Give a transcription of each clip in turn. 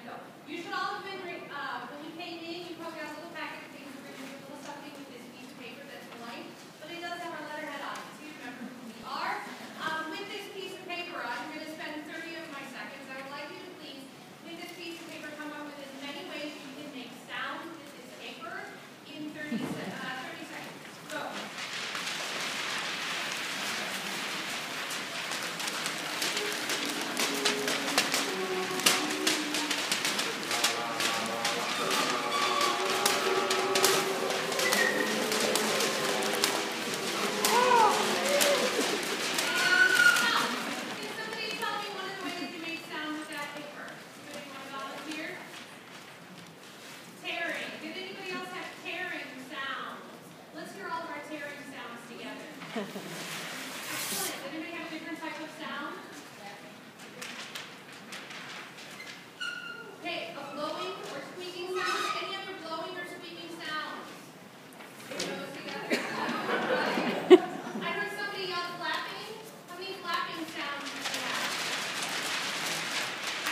go. You should all have been, when you came in, you probably got a little packet of things. We're going to do a little something with this piece of paper that's blank, but it does have our letterhead on it, so you remember who we are. With this piece of paper, I'm going to spend 30 of my seconds. I would like you to please, with this piece of paper, come up with as many ways you can make sounds with this paper in 30 seconds. Go. Excellent. Does anybody have a different type of sound? Okay, a blowing or squeaking sound. Any other blowing or squeaking sounds? It goes together. I heard somebody yell flapping. How many flapping sounds do you have?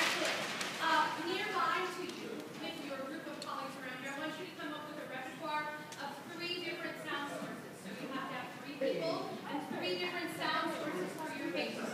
Excellent. Nearby to you, with your group of colleagues around you, I want you to come up with a repertoire of 3 different sound sources. So you have to have 3 people and 3 different sound sources for your paper.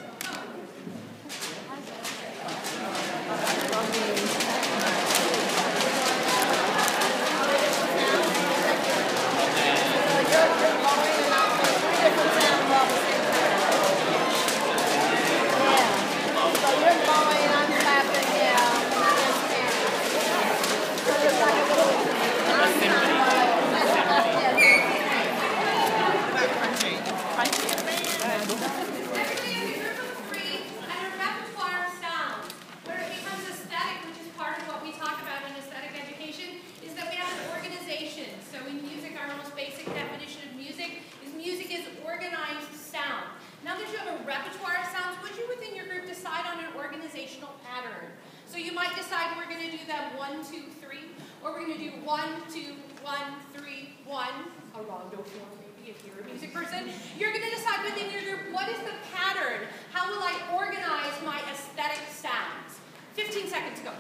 So you might decide we're going to do them 1, 2, 3, or we're going to do 1, 2, 1, 3, 1. A rondo form, maybe if you're a music person. You're going to decide within your group, what is the pattern? How will I organize my aesthetic sounds? 15 seconds, go.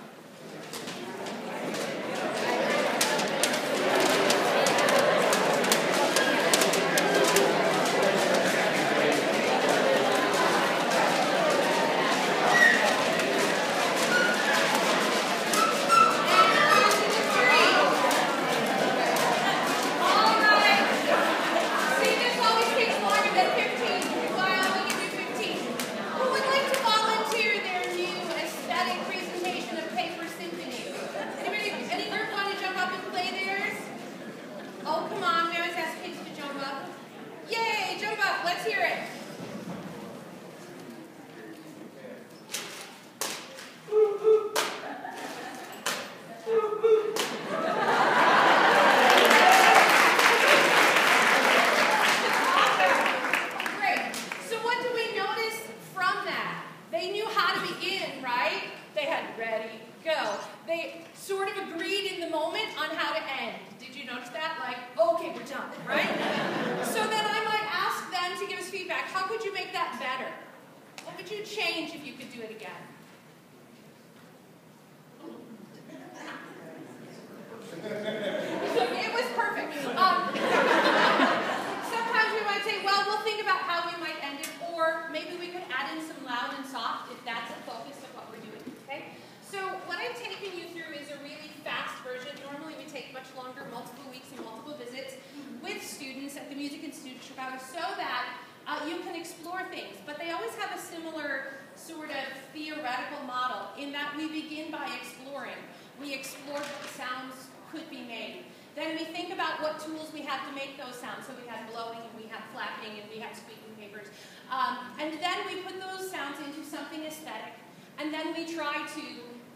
You can explore things, but they always have a similar sort of theoretical model in that we begin by exploring. We explore what sounds could be made. Then we think about what tools we have to make those sounds. So we had blowing, and we had flapping, and we had squeaking papers. And then we put those sounds into something aesthetic, and then we try to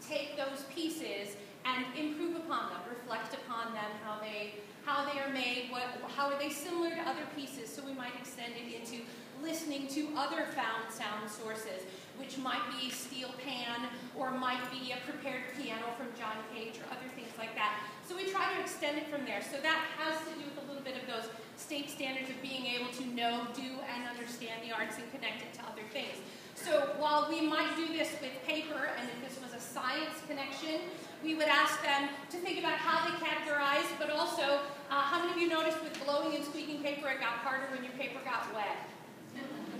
take those pieces and improve upon them, reflect upon them, how they are made, how are they similar to other pieces. So we might extend it into listening to other found sound sources, which might be steel pan, or might be a prepared piano from John Cage, or other things like that. So we try to extend it from there. So that has to do with a little bit of those state standards of being able to know, do, and understand the arts and connect it to other things. So while we might do this with paper, and if this was a science connection, we would ask them to think about how they categorize, but also, how many of you noticed with blowing and squeaking paper, it got harder when your paper got wet?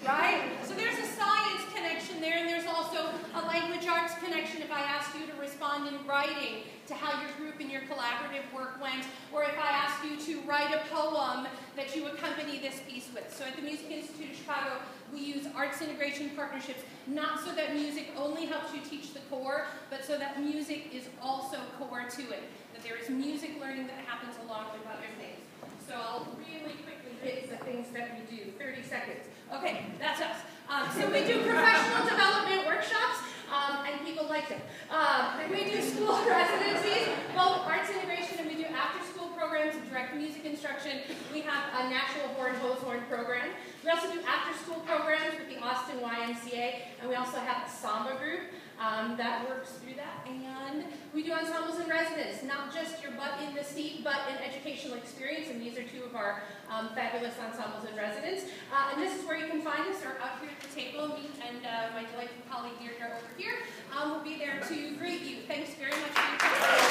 Right? So there's a science connection there, and there's also a language arts connection if I ask you to respond in writing to how your group and your collaborative work went, or if I ask you to write a poem that you accompany this piece with. So at the Music Institute of Chicago, we use arts integration partnerships, not so that music only helps you teach the core, but so that music is also core to it, that there is music learning that happens along with other things. So I'll really quickly hit the things that we do, 30 seconds. Okay, that's us. So we do professional development workshops, and people like them. We do school residencies, both arts integration, and we do after-school programs and direct music instruction. We have a Natural Horn Hose Horn program. We also do after-school programs with the Austin YMCA, and we also have a samba group that works through that. And we do ensembles and residence, not just your butt in the seat, but an educational experience, and these are two of our fabulous ensembles and residents. And this is where you can find us, or out here at the table. Me and my delightful colleague Deirdre over here will be there to greet you. Thanks very much for your time.